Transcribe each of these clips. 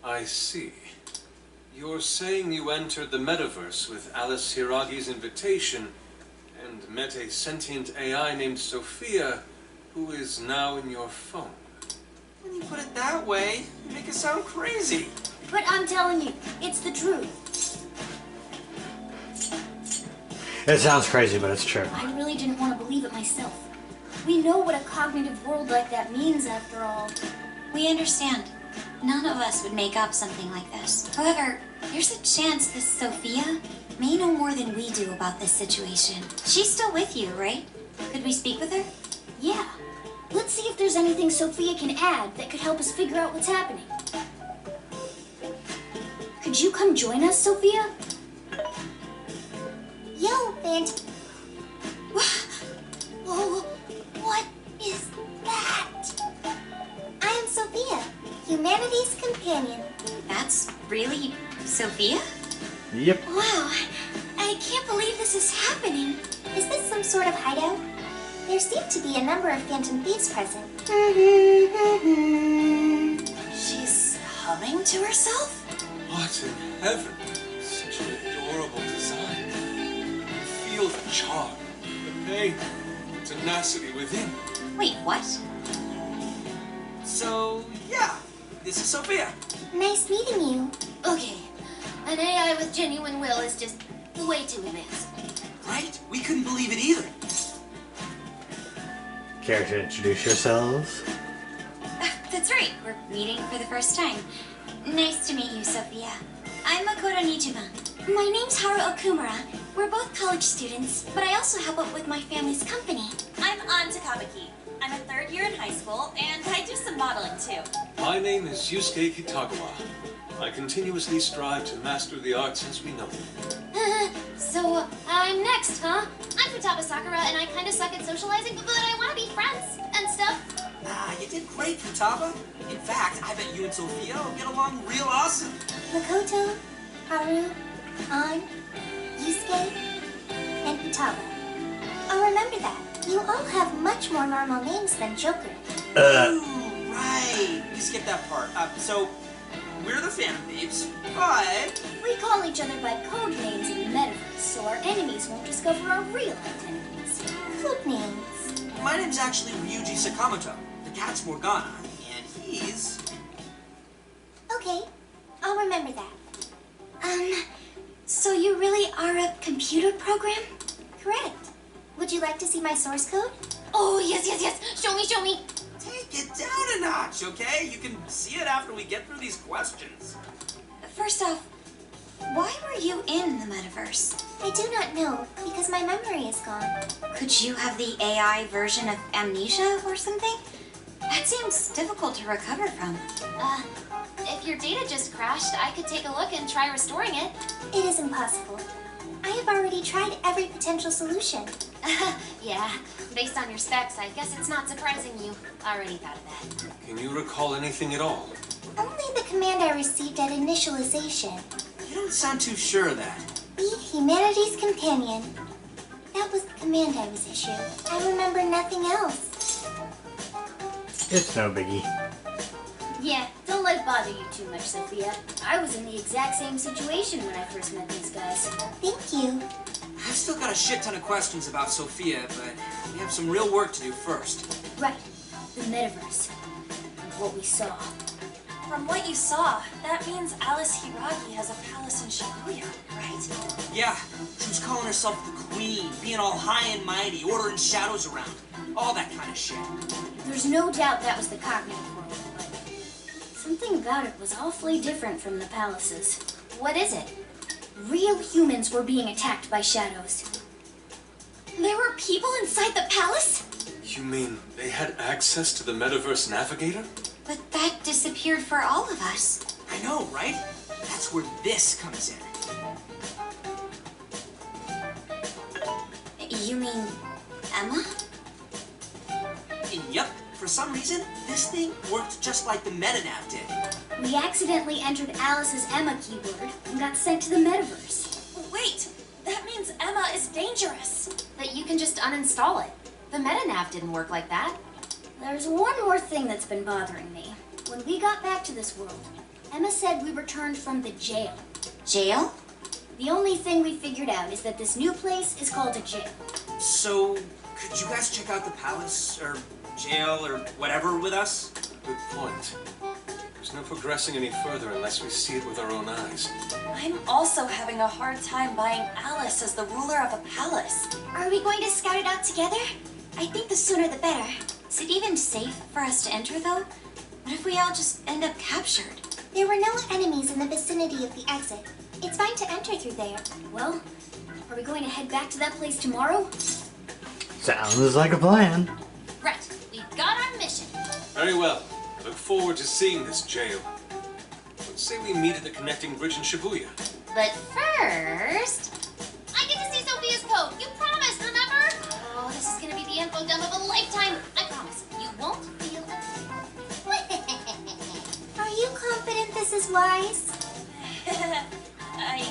I see. You're saying you entered the metaverse with Alice Hiragi's invitation and met a sentient AI named Sophia, who is now in your phone. When you put it that way, you make it sound crazy. But I'm telling you, it's the truth. It sounds crazy, but it's true. I really didn't want to believe it myself. We know what a cognitive world like that means, after all. We understand. None of us would make up something like this. However, there's a chance this Sophia may know more than we do about this situation. She's still with you, right? Could we speak with her? Yeah. Let's see if there's anything Sophia can add that could help us figure out what's happening. Could you come join us, Sophia? Yo, Bent. Whoa, what is that? I am Sophia, humanity's companion. That's really Sophia? Yep. Wow, I can't believe this is happening. Is this some sort of hideout? There seem to be a number of phantom thieves present. She's humming to herself? What in heaven? Such an adorable design. You feel the charm, the pain, the tenacity within. Wait, what? So, yeah, this is Sophia. Nice meeting you. Okay, an AI with genuine will is just way too advanced. Right? We couldn't believe it either. Care to introduce yourselves? That's right, we're meeting for the first time. Nice to meet you, Sophia. I'm Makoto Nichiban. My name's Haru Okumura. We're both college students, but I also help out with my family's company. I'm An Takabaki. I'm a third year in high school, and I do some modeling too. My name is Yusuke Kitagawa. I continuously strive to master the arts as we know them. So, I'm next, huh? I'm Futaba Sakura, and I kind of suck at socializing, but I want to be friends and stuff. You did great, Futaba. In fact, I bet you and Sophia will get along real awesome. Makoto, Haru, An, Yusuke, and Futaba. I'll remember that. You all have much more normal names than Joker. Ooh, right. We skipped that part. So, we're the Phantom Thieves, but... We call each other by code names in the metaverse, so our enemies won't discover our real identities. Code names. My name's actually Ryuji Sakamoto. The cat's Morgana, and he's... Okay, I'll remember that. So you really are a computer program? Correct. Would you like to see my source code? Oh, yes. Show me. Take it down a notch, okay? You can see it after we get through these questions. First off, why were you in the metaverse? I do not know, because my memory is gone. Could you have the AI version of amnesia or something? That seems difficult to recover from. If your data just crashed, I could take a look and try restoring it. It is impossible. I have already tried every potential solution. Yeah, based on your specs, I guess it's not surprising you already thought of that. Can you recall anything at all? Only the command I received at initialization. You don't sound too sure of that. Be humanity's companion. That was the command I was issued. I remember nothing else. It's no biggie. Yeah, don't let it bother you too much, Sophia. I was in the exact same situation when I first met these guys. Thank you. I've still got a shit ton of questions about Sophia, but we have some real work to do first. Right, the metaverse. What we saw. From what you saw, that means Alice Hiragi has a palace in Shibuya, right? Yeah, she was calling herself the queen, being all high and mighty, ordering shadows around. All that kind of shit. There's no doubt that was the cognitive world, but something about it was awfully different from the palaces. What is it? Real humans were being attacked by shadows. There were people inside the palace? You mean they had access to the Metaverse Navigator? But that disappeared for all of us. I know, right? That's where this comes in. You mean Emma? And yep, for some reason, this thing worked just like the MetaNav did. We accidentally entered Alice's Emma keyword and got sent to the metaverse. Wait, that means Emma is dangerous. But you can just uninstall it. The MetaNav didn't work like that. There's one more thing that's been bothering me. When we got back to this world, Emma said we returned from the jail. Jail? The only thing we figured out is that this new place is called a jail. So, could you guys check out the palace, or jail, or whatever with us? Good point. There's no progressing any further unless we see it with our own eyes. I'm also having a hard time buying Alice as the ruler of a palace. Are we going to scout it out together? I think the sooner the better. Is it even safe for us to enter, though? What if we all just end up captured? There were no enemies in the vicinity of the exit. It's fine to enter through there. Well, are we going to head back to that place tomorrow? Sounds like a plan. Right, we've got our mission. Very well. I look forward to seeing this jail. Let's say we meet at the connecting bridge in Shibuya. But first... I get to see Sophia's code. You promised, remember? Oh, this is gonna be the info dump of a lifetime. I promise. You won't feel a Are you confident this is wise? I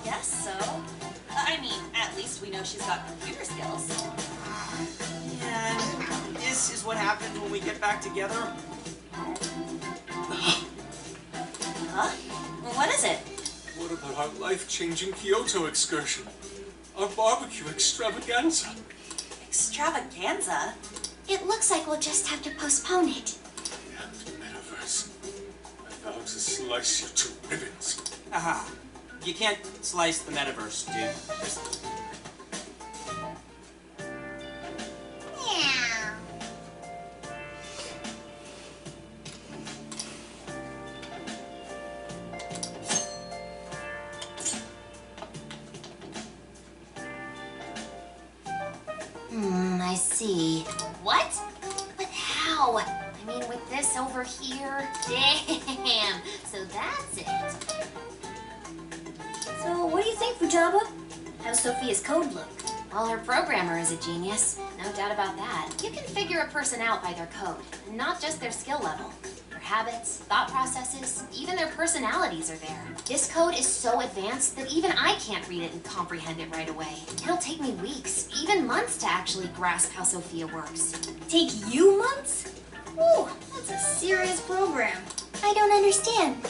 guess so. I mean, at least we know she's got computer skills. And this is what happens when we get back together? Huh? What is it? What about our life-changing Kyoto excursion? Our barbecue extravaganza? Extravaganza? It looks like we'll just have to postpone it. Damned metaverse. I vow to slice you to ribbons. Aha. You can't slice the metaverse, dude. Just... Yeah. I see. What? But how? I mean, with this over here? Damn. So that's it. So, what do you think, Futaba? How's Sophia's code look? Well, her programmer is a genius. No doubt about that. You can figure a person out by their code, and not just their skill level. Their habits, thought processes, even their personalities are there. This code is so advanced that even I can't read it and comprehend it right away. It'll take me weeks, even months to actually grasp how Sophia works. Take you months? Ooh, that's a serious program. I don't understand.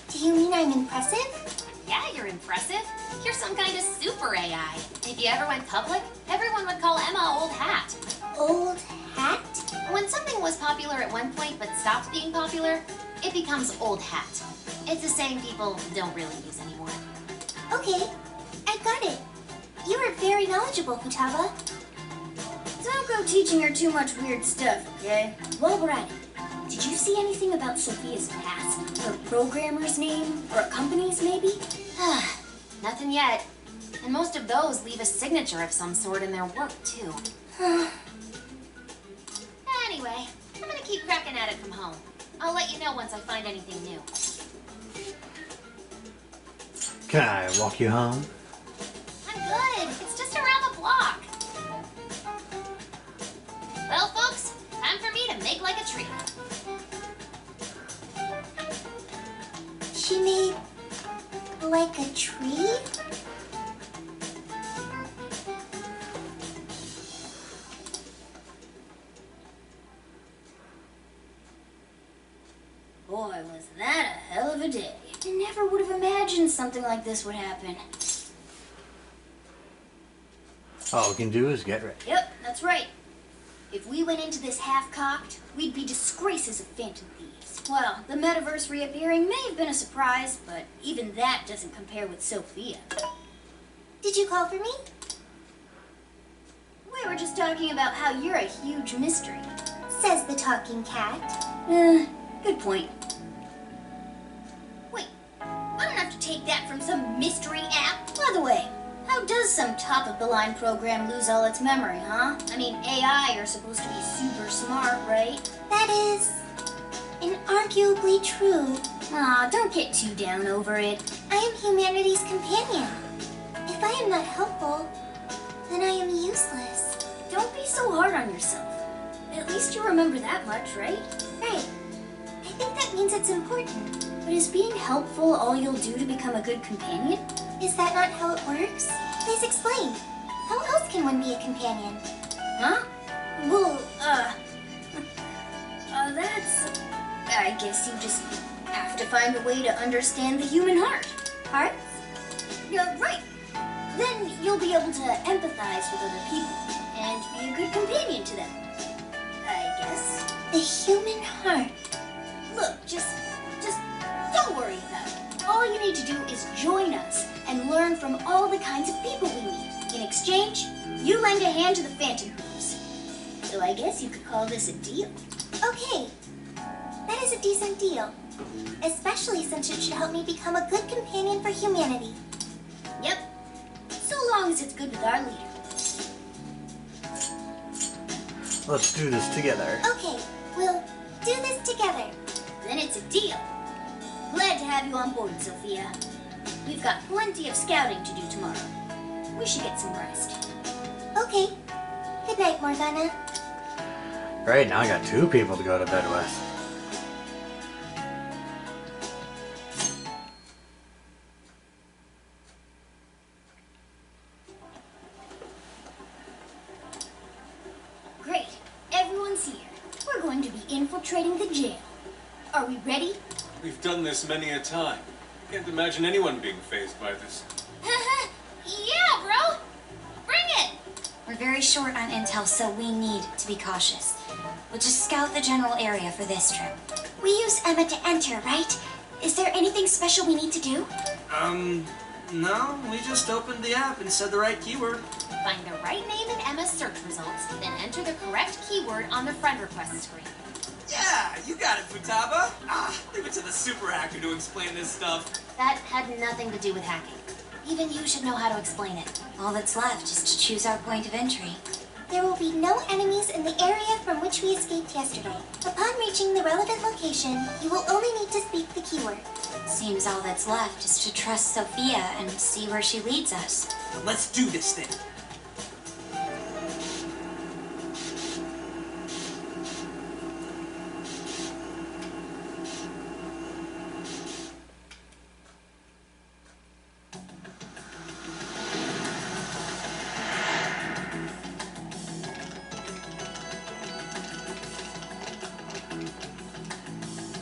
Do you mean I'm impressive? Yeah, you're impressive. You're some kind of super AI. If you ever went public, everyone would call Emma Old Hat. Old hat? When something was popular at one point but stops being popular, it becomes old hat. It's a saying people don't really use anymore. Okay, I got it. You are very knowledgeable, Futaba. Don't go teaching her too much weird stuff, okay? While we're at it, did you see anything about Sophia's past? Her programmer's name? Or a company's, maybe? Nothing yet. And most of those leave a signature of some sort in their work, too. Anyway, I'm gonna keep cracking at it from home. I'll let you know once I find anything new. Can I walk you home? I'm good. It's just around the block. Well, folks, time for me to make like a tree. She made like a tree? Boy, was that a hell of a day. I never would have imagined something like this would happen. All we can do is get ready. Yep, that's right. If we went into this half-cocked, we'd be disgraces of Phantom Thieves. Well, the metaverse reappearing may have been a surprise, but even that doesn't compare with Sophia. Did you call for me? We were just talking about how you're a huge mystery. Says the talking cat. Good point. Wait, I don't have to take that from some mystery app. By the way, how does some top-of-the-line program lose all its memory, huh? I mean, AI are supposed to be super smart, right? That is inarguably true. Aw, don't get too down over it. I am humanity's companion. If I am not helpful, then I am useless. Don't be so hard on yourself. At least you remember that much, right? Right. I think that means it's important. But is being helpful all you'll do to become a good companion? Is that not how it works? Please explain. How else can one be a companion? Huh? Well, that's... I guess you just Have to find a way to understand the human heart. Hearts? Yeah, right. Then you'll be able to empathize with other people and be a good companion to them. I guess. The human heart. Look, just don't worry about it. All you need to do is join us and learn from all the kinds of people we meet. In exchange, you lend a hand to the Phantom Thieves. So I guess you could call this a deal. Okay. That is a decent deal. Especially since it should help me become a good companion for humanity. Yep. So long as it's good with our leader. Let's do this together. Okay, we'll do this together. Then it's a deal. Glad to have you on board, Sophia. We've got plenty of scouting to do tomorrow. We should get some rest. Okay. Good night, Morgana. Right, now I got 2 people to go to bed with. Great. Everyone's here. We're going to be infiltrating the jail. Are we ready? We've done this many a time. Can't imagine anyone being fazed by this. Yeah, bro! Bring it! We're very short on intel, so we need to be cautious. We'll just scout the general area for this trip. We use Emma to enter, right? Is there anything special we need to do? No, we just opened the app and said the right keyword. Find the right name in Emma's search results, then enter the correct keyword on the friend request screen. Yeah, you got it, Futaba. Leave it to the super hacker to explain this stuff. That had nothing to do with hacking. Even you should know how to explain it. All that's left is to choose our point of entry. There will be no enemies in the area from which we escaped yesterday. Upon reaching the relevant location, you will only need to speak the keyword. Seems all that's left is to trust Sophia and see where she leads us. Let's do this thing.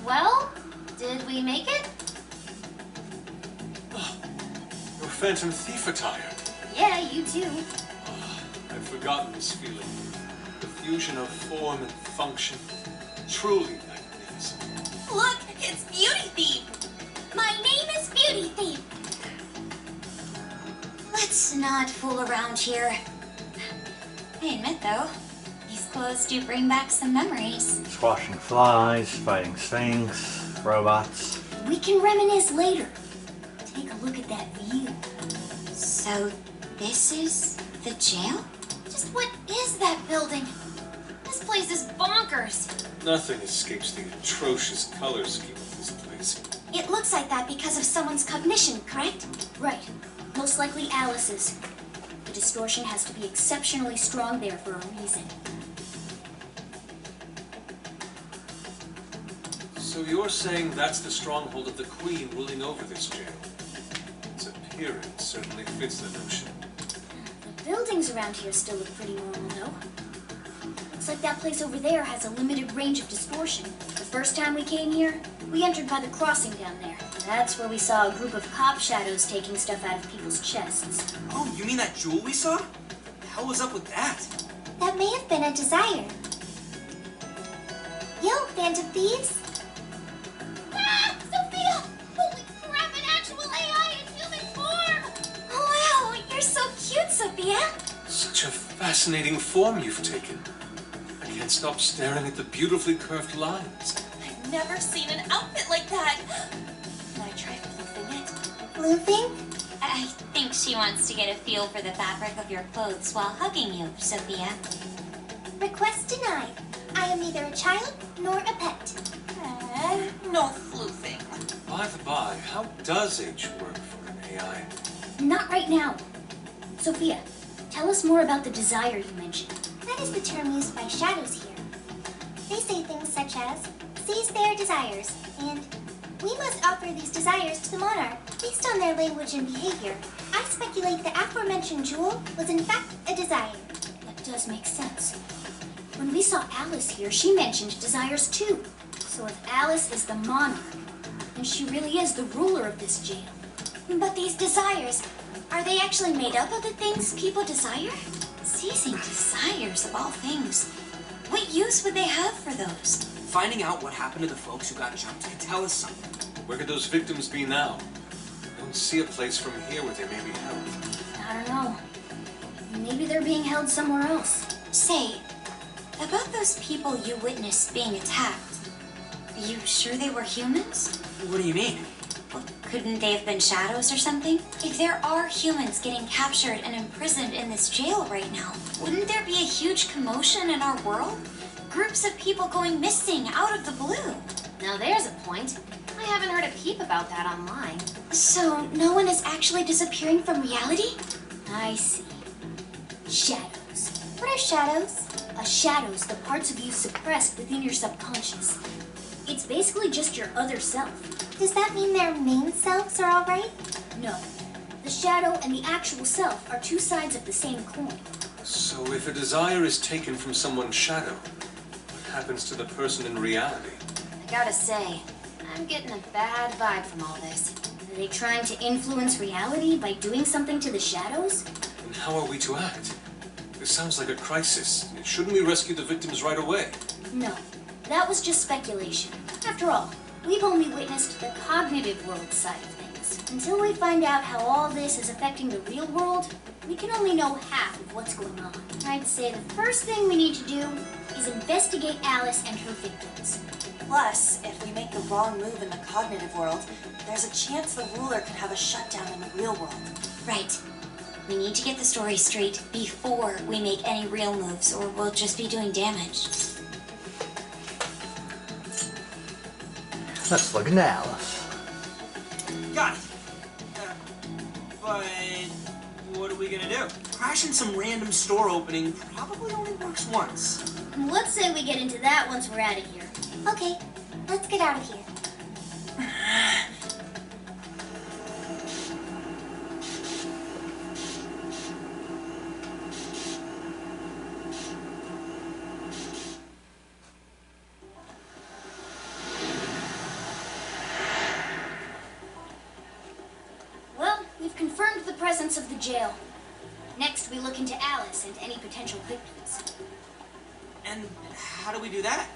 Well, did we make it? Your Phantom Thief attire. Yeah, you too. I've forgotten this feeling. The fusion of form and function. Truly magnificent. Look, it's Beauty Thief. My name is Beauty Thief. Let's not fool around here. I admit, though, these clothes do bring back some memories. Squashing flies, fighting sphinx, robots. We can reminisce later. Take a look at that view. So, this is the jail? Just what is that building? This place is bonkers. Nothing escapes the atrocious color scheme of this place. It looks like that because of someone's cognition, correct? Right. Most likely Alice's. The distortion has to be exceptionally strong there for a reason. So you're saying that's the stronghold of the Queen ruling over this jail? Its appearance certainly fits the notion. The buildings around here still look pretty normal, though. Looks like that place over there has a limited range of distortion. The first time we came here, we entered by the crossing down there. That's where we saw a group of cop shadows taking stuff out of people's chests. Oh, you mean that jewel we saw? The hell was up with that? That may have been a desire. Yo, Phantom Thieves! Ah! Sophia! Holy crap, an actual AI in human form! Wow, you're so cute, Sophia! Such a fascinating form you've taken. I can't stop staring at the beautifully curved lines. I've never seen an outfit like that. Can I try flipping it? Floofing? I think she wants to get a feel for the fabric of your clothes while hugging you, Sophia. Request denied. I am neither a child nor a pet. No floofing. By the by, how does H work for an AI? Not right now. Sophia, tell us more about the desire you mentioned. That is the term used by shadows here. They say things such as, seize their desires, and we must offer these desires to the monarch based on their language and behavior. I speculate the aforementioned jewel was in fact a desire. That does make sense. When we saw Alice here, she mentioned desires too. So if Alice is the monarch, and she really is the ruler of this jail. But these desires, are they actually made up of the things people desire? Seizing desires of all things. What use would they have for those? Finding out what happened to the folks who got jumped could tell us something. Where could those victims be now? I don't see a place from here where they may be held. I don't know. Maybe they're being held somewhere else. Say, about those people you witnessed being attacked, are you sure they were humans? What do you mean? Well, couldn't they have been shadows or something? If there are humans getting captured and imprisoned in this jail right now, wouldn't there be a huge commotion in our world? Groups of people going missing out of the blue. Now there's a point. I haven't heard a peep about that online. So, no one is actually disappearing from reality? I see. Shadows. What are shadows? A shadow's the parts of you suppressed within your subconscious. It's basically just your other self. Does that mean their main selves are all right? No. The shadow and the actual self are two sides of the same coin. So if a desire is taken from someone's shadow, what happens to the person in reality? I gotta say, I'm getting a bad vibe from all this. Are they trying to influence reality by doing something to the shadows? And how are we to act? This sounds like a crisis. Shouldn't we rescue the victims right away? No. That was just speculation. After all, we've only witnessed the cognitive world side of things. Until we find out how all this is affecting the real world, we can only know half of what's going on. I'd say the first thing we need to do is investigate Alice and her victims. Plus, if we make the wrong move in the cognitive world, there's a chance the ruler could have a shutdown in the real world. Right. We need to get the story straight before we make any real moves, or we'll just be doing damage. Let's look into Alice. Got it. But what are we gonna do? Crashing some random store opening probably only works once. Let's say we get into that once we're out of here. Okay, let's get out of here. Well, we've confirmed the presence of the jail. Next, we look into Alice and any potential victims. And how do we do that?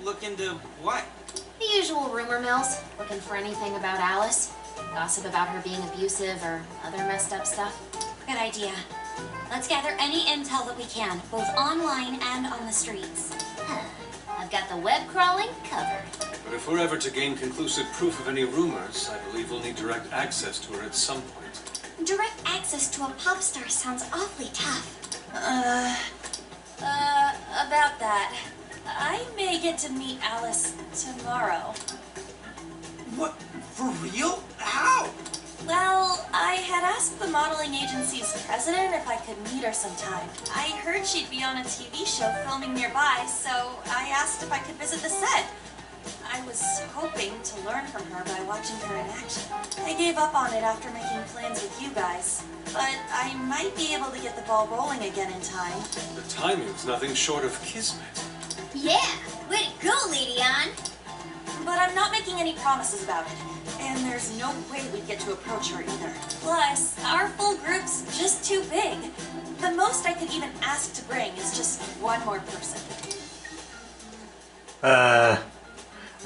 Look into what? The usual rumor mills, looking for anything about Alice. Gossip about her being abusive or other messed up stuff. Good idea. Let's gather any intel that we can, both online and on the streets. I've got the web crawling covered. But if we're ever to gain conclusive proof of any rumors, I believe we'll need direct access to her at some point. Direct access to a pop star sounds awfully tough. About that, I may get to meet Alice tomorrow. What? For real? How? Well, I had asked the modeling agency's president if I could meet her sometime. I heard she'd be on a TV show filming nearby, so I asked if I could visit the set. I was hoping to learn from her by watching her in action. I gave up on it after making plans with you guys, but I might be able to get the ball rolling again in time. The timing's nothing short of kismet. Yeah! Way to go, Lady Ann! But I'm not making any promises about it, and there's no way we'd get to approach her either. Plus, our full group's just too big. The most I could even ask to bring is just one more person.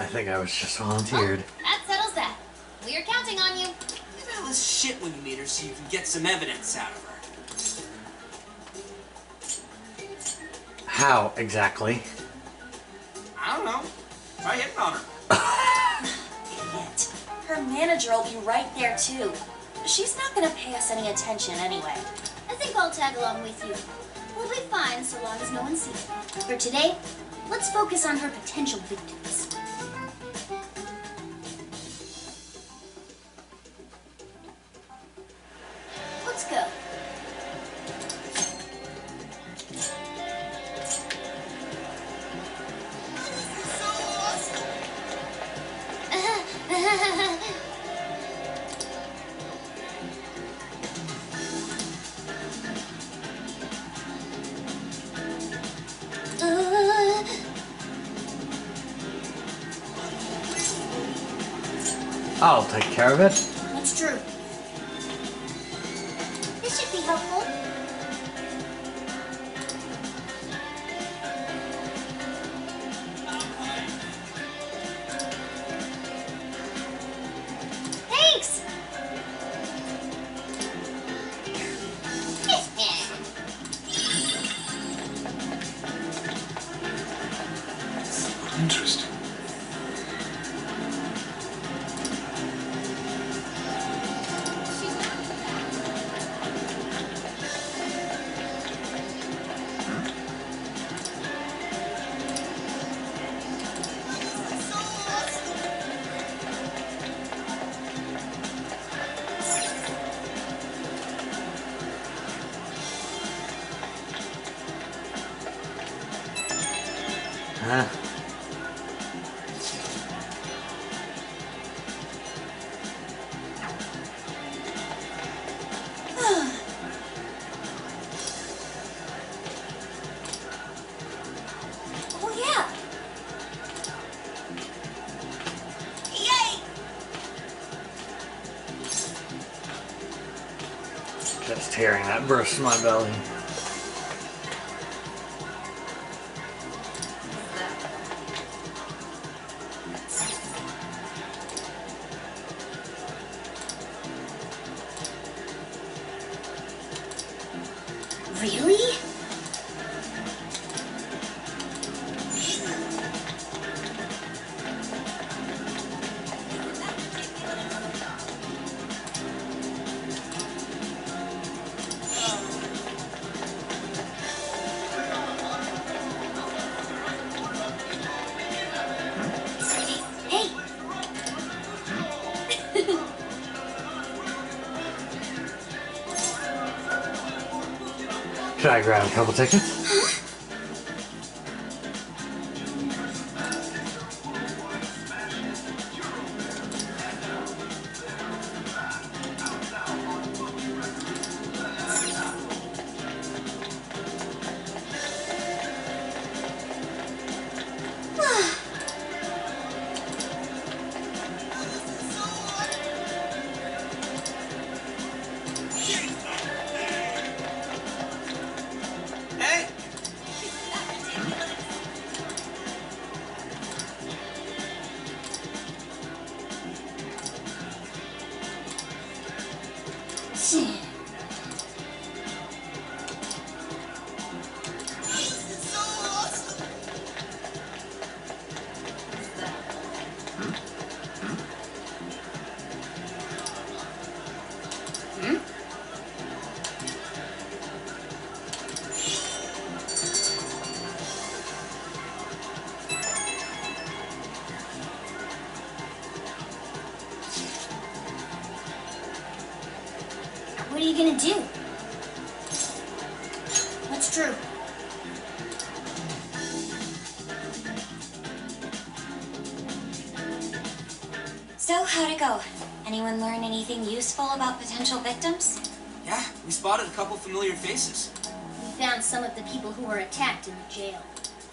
I think I was just volunteered. That settles that. We're counting on you. Give Alice shit when you meet her so you can get some evidence out of her. How exactly? I don't know. Try hitting on her. Idiot. Her manager will be right there too. She's not gonna pay us any attention anyway. I think I'll tag along with you. We'll be fine so long as no one sees it. For today, let's focus on her potential victims. Let's go. I'll take care of it. That's true. This should be helpful. Thanks! Interesting. Huh? Oh yeah! Yay! Just hearing that burst my belly. Really? Hey! Should I grab a couple tickets? Hey! What are you gonna do? What's true? So, how'd it go? Anyone learn anything useful about potential victims? Yeah, we spotted a couple familiar faces. We found some of the people who were attacked in the jail.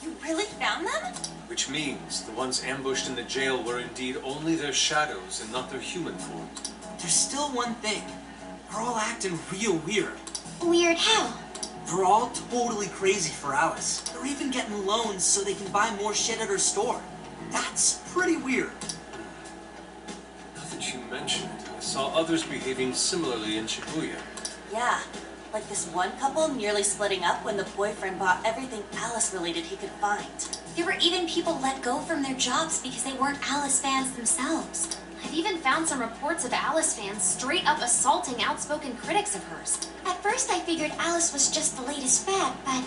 You really found them? Which means the ones ambushed in the jail were indeed only their shadows and not their human form. There's still one thing. They're all acting real weird. Weird how? They're all totally crazy for Alice. They're even getting loans so they can buy more shit at her store. That's pretty weird. Now that you mention it, I saw others behaving similarly in Shibuya. Yeah. Like this one couple nearly splitting up when the boyfriend bought everything Alice related he could find. There were even people let go from their jobs because they weren't Alice fans themselves. I've even found some reports of Alice fans straight up assaulting outspoken critics of hers. At first I figured Alice was just the latest fad, but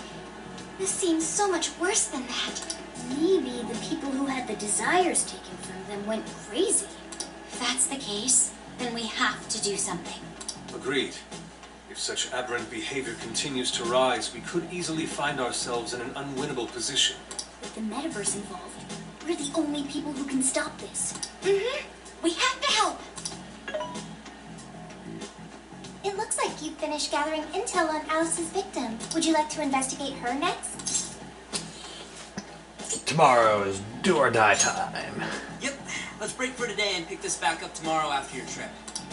this seems so much worse than that. Maybe the people who had the desires taken from them went crazy. If that's the case, then we have to do something. Agreed. If such aberrant behavior continues to rise, we could easily find ourselves in an unwinnable position. With the metaverse involved, we're the only people who can stop this. We have to help. It looks like you've finished gathering intel on Alice's victim. Would you like to investigate her next? Tomorrow is do or die time. Yep, Let's break for today and pick this back up tomorrow after your trip.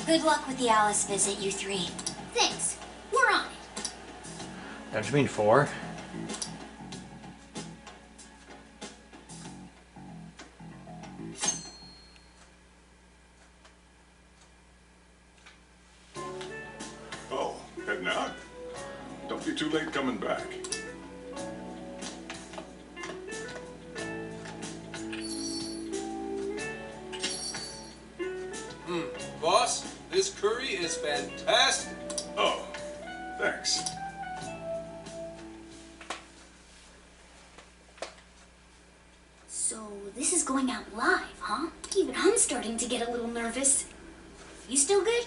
Good luck with the Alice visit, you three. Thanks. We're on it. Don't you mean 4? Oh, heading out? Don't be too late coming back. Boss, this curry is fantastic. Oh, thanks. So this is going out live, huh? Even I'm starting to get a little nervous. You still good?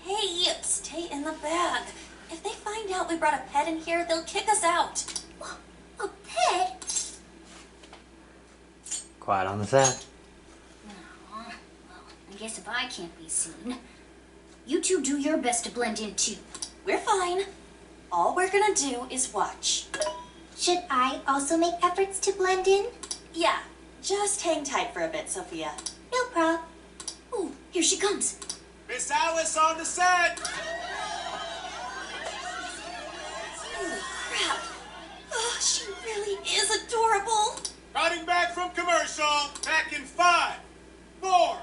Hey, stay in the bag. If they find out we brought a pet in here, they'll kick us out. A pet? Quiet on the set. Well, I guess if I can't be seen, you two do your best to blend in too. We're fine. All we're gonna do is watch. Should I also make efforts to blend in? Yeah, just hang tight for a bit, Sophia. No prob. Ooh, here she comes. Miss Alice on the set! Holy crap. Oh, she really is adorable. Cutting back from commercial, back in 5, 4.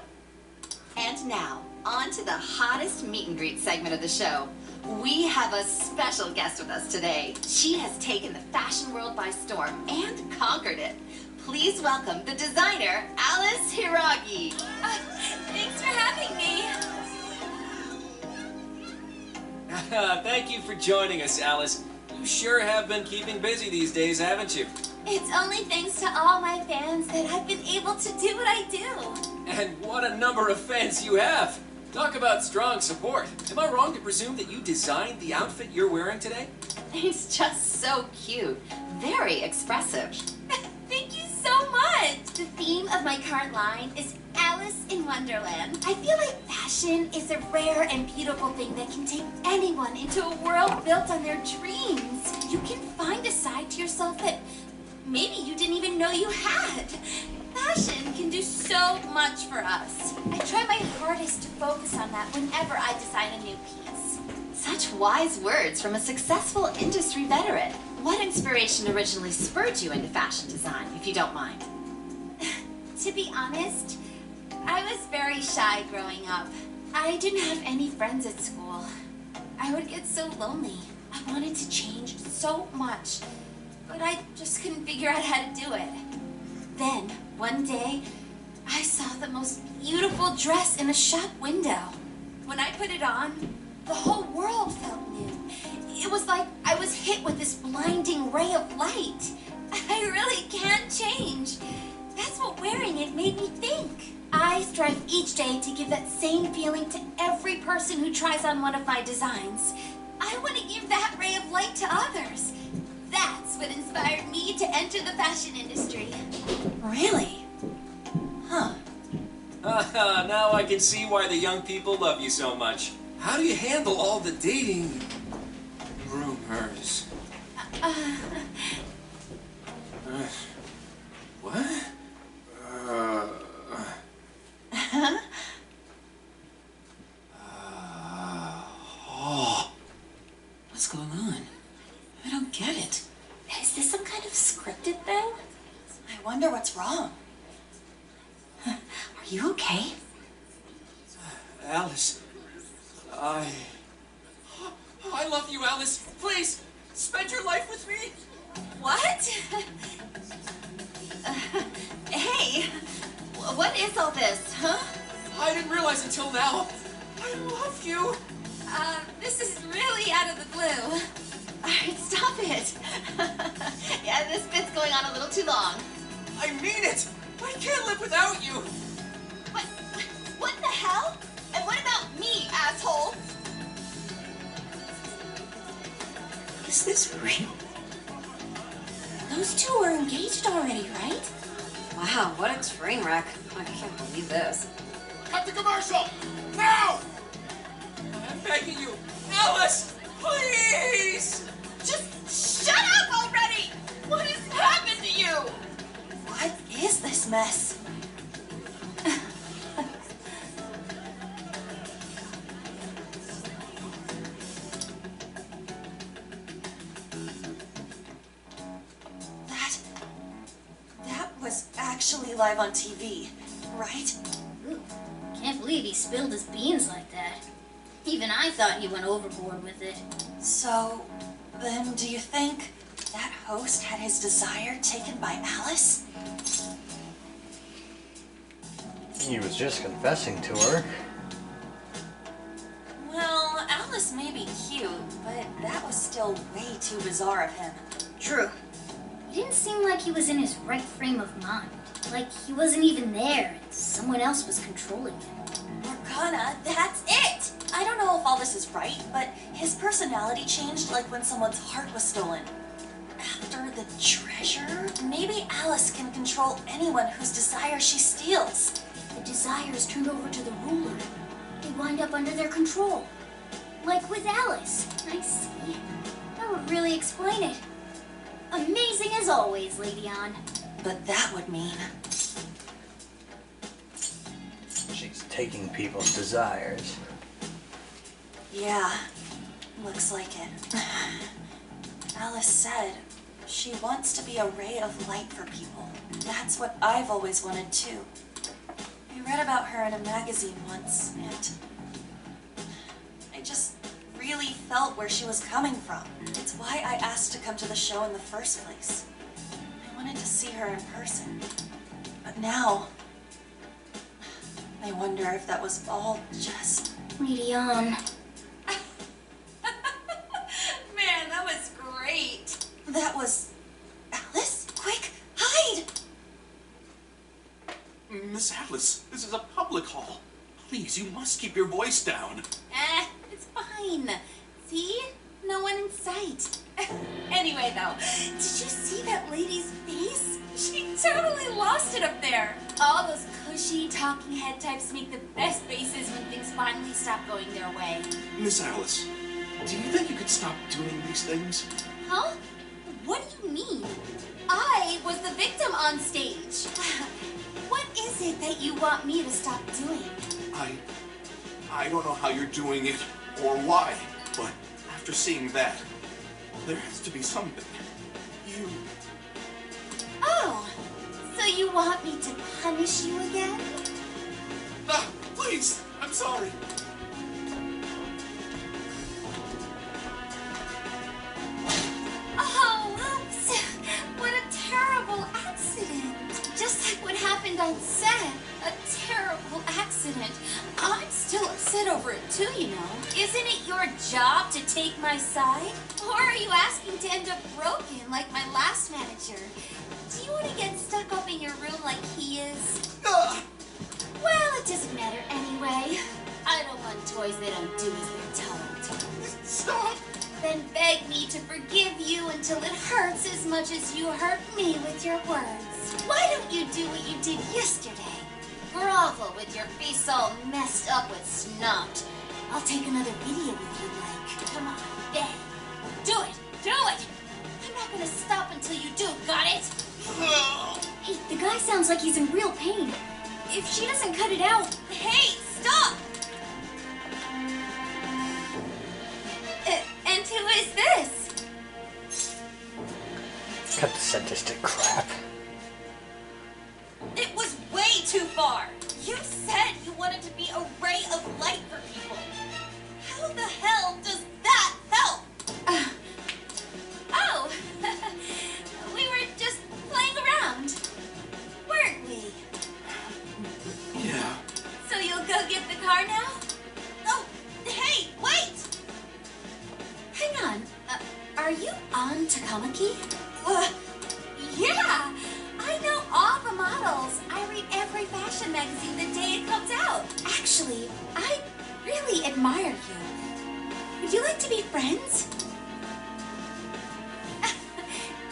And now, on to the hottest meet and greet segment of the show. We have a special guest with us today. She has taken the fashion world by storm and conquered it. Please welcome the designer, Alice Hiragi. Thanks for having me. Thank you for joining us, Alice. You sure have been keeping busy these days, haven't you? It's only thanks to all my fans that I've been able to do what I do. And what a number of fans you have. Talk about strong support. Am I wrong to presume that you designed the outfit you're wearing today? It's just so cute. Very expressive. Thank you so much. The theme of my current line is Alice in Wonderland. I feel like fashion is a rare and beautiful thing that can take anyone into a world built on their dreams. You can find a side to yourself that maybe you didn't even know you had. Fashion can do so much for us. I try my hardest to focus on that whenever I design a new piece. Such wise words from a successful industry veteran. What inspiration originally spurred you into fashion design, if you don't mind? To be honest, I was very shy growing up. I didn't have any friends at school. I would get so lonely. I wanted to change so much, but I just couldn't figure out how to do it. Then, one day, I saw the most beautiful dress in a shop window. When I put it on, the whole world felt new. It was like I was hit with this blinding ray of light. I really can change. That's what wearing it made me think. I strive each day to give that same feeling to every person who tries on one of my designs. I want to give that ray of light to others. That's what inspired me to enter the fashion industry. Really? Huh. Now I can see why the young people love you so much. How do you handle all the dating rumors? What? What's going on? I don't get it. Is this some kind of scripted thing? I wonder what's wrong. Are you okay? Alice, I love you, Alice. Please, spend your life with me. What? Hey, what is all this, huh? I didn't realize until now. I love you. This is really out of the blue. All right, stop it. Yeah, this bit's going on a little too long. I mean it. I can't live without you. What the hell? And what about me, asshole? Is this real? Those two are engaged already, right? Wow, what a train wreck. I can't believe this. Cut the commercial! Now! I'm begging you, Alice, please. Just shut up already! What has happened to you? What is this mess? actually live on TV, right? Ooh, can't believe he spilled his beans like that. Even I thought he went overboard with it. So, then do you think that host had his desire taken by Alice? He was just confessing to her. Well, Alice may be cute, but that was still way too bizarre of him. True. It didn't seem like he was in his right frame of mind. Like he wasn't even there and someone else was controlling him. Morgana, that's it! I don't know if all this is right, but his personality changed like when someone's heart was stolen. After the treasure, maybe Alice can control anyone whose desire she steals. If the desire is turned over to the ruler, they wind up under their control. Like with Alice. I see. That would really explain it. Amazing as always, Lady Ann. But that would mean... She's taking people's desires. Yeah, looks like it. Alice said she wants to be a ray of light for people. That's what I've always wanted too. I read about her in a magazine once, and I just really felt where she was coming from. It's why I asked to come to the show in the first place. I wanted to see her in person. But now, I wonder if that was all just... Lady Ann. Man, that was great. That was... Alice? Quick, hide! Miss Alice, this is a public hall. Please, you must keep your voice down. It's fine. See? No one in sight. Anyway, though, did you see that lady's face? She totally lost it up there. All those cushy, talking head types make the best faces when things finally stop going their way. Miss Alice, do you think you could stop doing these things? Huh? What do you mean? I was the victim on stage. What is it that you want me to stop doing? I don't know how you're doing it or why, but after seeing that, there has to be something. You... Oh, so you want me to punish you again? Ah, please, I'm sorry. Oh, oops. What a terrible accident. Just like what happened on set. A terrible accident. I'm still upset over it too, you know. Isn't it your job to take my side? Or are you asking to end up broken like my last manager? Do you want to get stuck up in your room like he is? Well, it doesn't matter anyway. I don't want toys that don't do as they're told. Stop! Then beg me to forgive you until it hurts as much as you hurt me with your words. Why don't you do what you did yesterday? Grovel with your face all messed up with snot. I'll take another video if you like. Come on, beg. Do it! Do it! I'm not gonna stop until you do, got it? Hey, the guy sounds like he's in real pain. If she doesn't cut it out... Hey, stop! And who is this? Cut the sadistic crap. It was way too far. You said you wanted to be a ray of light for people. How the hell does that help? Oh, we were just playing around, weren't we? Yeah. So you'll go get the car now? Oh, hey, wait! Hang on, are you on Takamaki? Yeah, I know all the models. I read every fashion magazine the day it comes out. Actually, I really admire you. Would you like to be friends?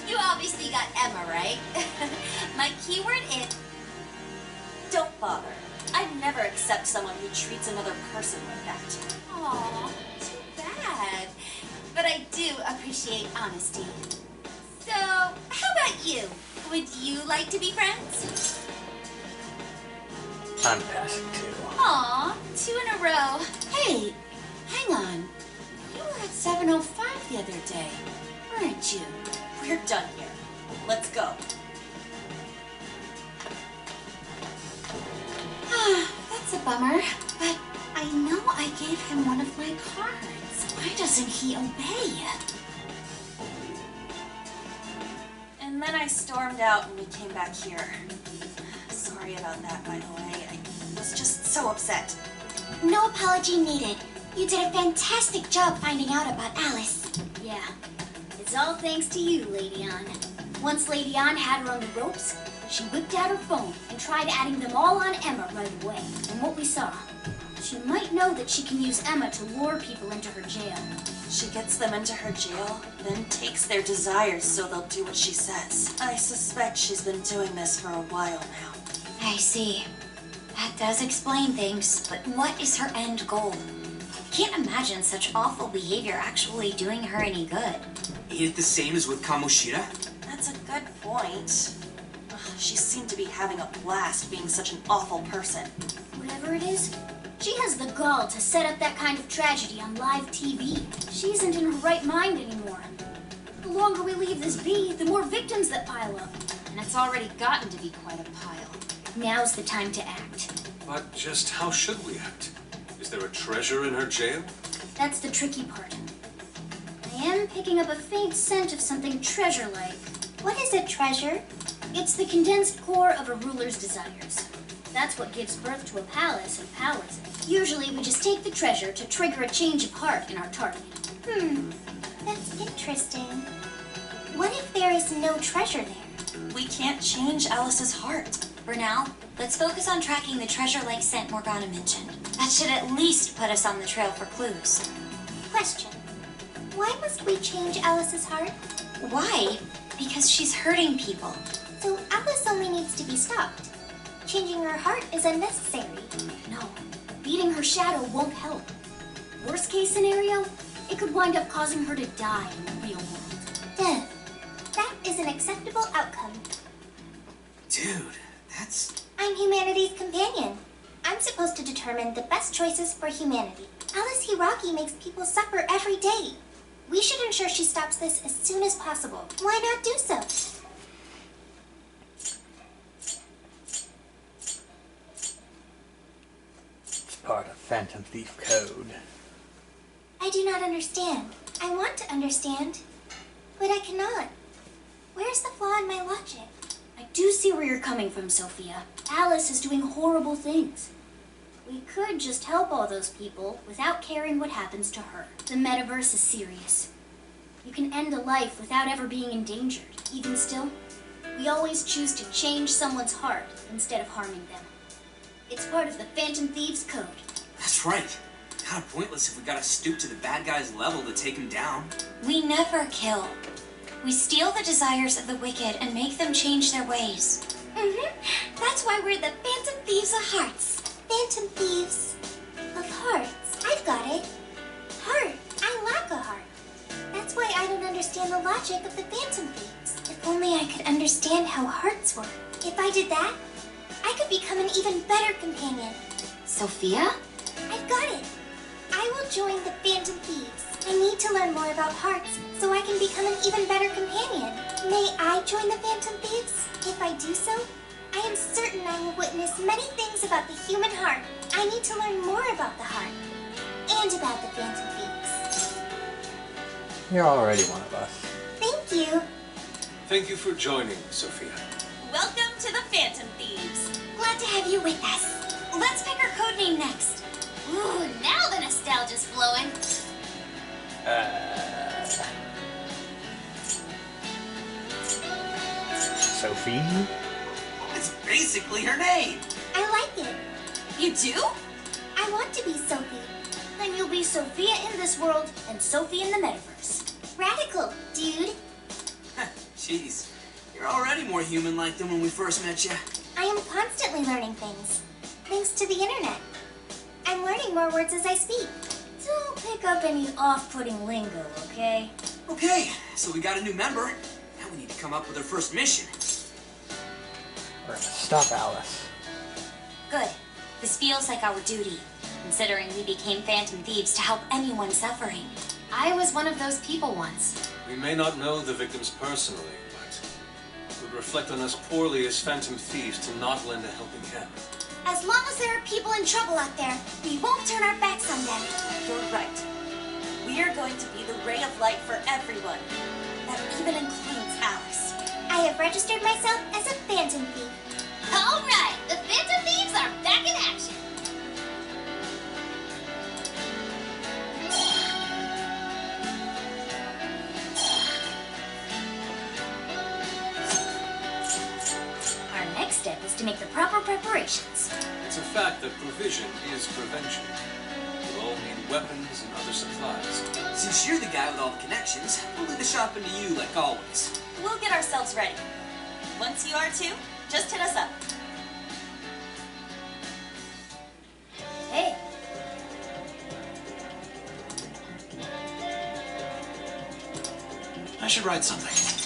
You obviously got Emma, right? My keyword is... Don't bother. I'd never accept someone who treats another person like that. Aw, too bad. But I do appreciate honesty. So, how about you? Would you like to be friends? I'm passing too. Aw, 2 in a row. Hey, hang on. You were at 7:05 the other day, weren't you? We're done here. Let's go. That's a bummer, but I know I gave him one of my cards. Why doesn't he obey? And then I stormed out and we came back here. Sorry about that, by the way. I was just so upset. No apology needed. You did a fantastic job finding out about Alice. Yeah, it's all thanks to you, Lady Ann. Once Lady Ann had her on the ropes, she whipped out her phone and tried adding them all on Emma right away. And what we saw, she might know that she can use Emma to lure people into her jail. She gets them into her jail, then takes their desires so they'll do what she says. I suspect she's been doing this for a while now. I see. That does explain things, but what is her end goal? I can't imagine such awful behavior actually doing her any good. Ain't it the same as with Kamoshida? That's a good point. Ugh, she seemed to be having a blast being such an awful person. Whatever it is, she has the gall to set up that kind of tragedy on live TV. She isn't in her right mind anymore. The longer we leave this be, the more victims that pile up. And it's already gotten to be quite a pile. Now's the time to act. But just how should we act? Is there a treasure in her jail? That's the tricky part. I am picking up a faint scent of something treasure-like. What is a treasure? It's the condensed core of a ruler's desires. That's what gives birth to a palace and powers it. Usually we just take the treasure to trigger a change of heart in our target. That's interesting. What if there is no treasure there? We can't change Alice's heart. For now, let's focus on tracking the treasure-like scent Morgana mentioned. That should at least put us on the trail for clues. Question. Why must we change Alice's heart? Why? Because she's hurting people. So Alice only needs to be stopped. Changing her heart is unnecessary. No, beating her shadow won't help. Worst case scenario, it could wind up causing her to die in the real world. Death. That is an acceptable outcome. Dude, that's... I'm humanity's companion. I'm supposed to determine the best choices for humanity. Alice Hiragi makes people suffer every day. We should ensure she stops this as soon as possible. Why not do so? It's part of Phantom Thief code. I do not understand. I want to understand, but I cannot. Where's the flaw in my logic? I do see where you're coming from, Sophia. Alice is doing horrible things. We could just help all those people without caring what happens to her. The metaverse is serious. You can end a life without ever being endangered. Even still, we always choose to change someone's heart instead of harming them. It's part of the Phantom Thieves Code. That's right. Kinda pointless if we gotta stoop to the bad guy's level to take him down. We never kill. We steal the desires of the wicked and make them change their ways. That's why we're the Phantom Thieves of Hearts. Phantom Thieves of Hearts. I've got it. Heart. I lack a heart. That's why I don't understand the logic of the Phantom Thieves. If only I could understand how hearts work. If I did that, I could become an even better companion. Sophia? I've got it. I will join the Phantom Thieves. I need to learn more about hearts so I can become an even better companion. May I join the Phantom Thieves? If I do so, I am certain I will witness many things about the human heart. I need to learn more about the heart and about the Phantom Thieves. You're already one of us. Thank you. Thank you for joining, Sophia. Welcome to the Phantom Thieves. Glad to have you with us. Let's pick our code name next. Ooh, now the nostalgia's flowing. Sophie? That's basically her name. I like it. You do? I want to be Sophie. Then you'll be Sophia in this world and Sophie in the metaverse. Radical, dude. Jeez, you're already more human-like than when we first met you. I am constantly learning things. Thanks to the internet. I'm learning more words as I speak. Don't pick up any off-putting lingo, okay? Okay, so we got a new member. Now we need to come up with our first mission. We're gonna stop Alice. Good. This feels like our duty, considering we became Phantom Thieves to help anyone suffering. I was one of those people once. We may not know the victims personally, but it would reflect on us poorly as Phantom Thieves to not lend a helping hand. As long as there are people in trouble out there, we won't turn our backs on them. You're right. We are going to be the ray of light for everyone. That even includes Alice. I have registered myself as a Phantom Thief. All right, the Phantom Thieves are back in action. Our next step is to make the proper preparations. It's a fact that provision is prevention. We'll all need weapons and other supplies. Since you're the guy with all the connections, we'll leave the shopping to you like always. We'll get ourselves ready. Once you are too, just hit us up. Hey, I should write something.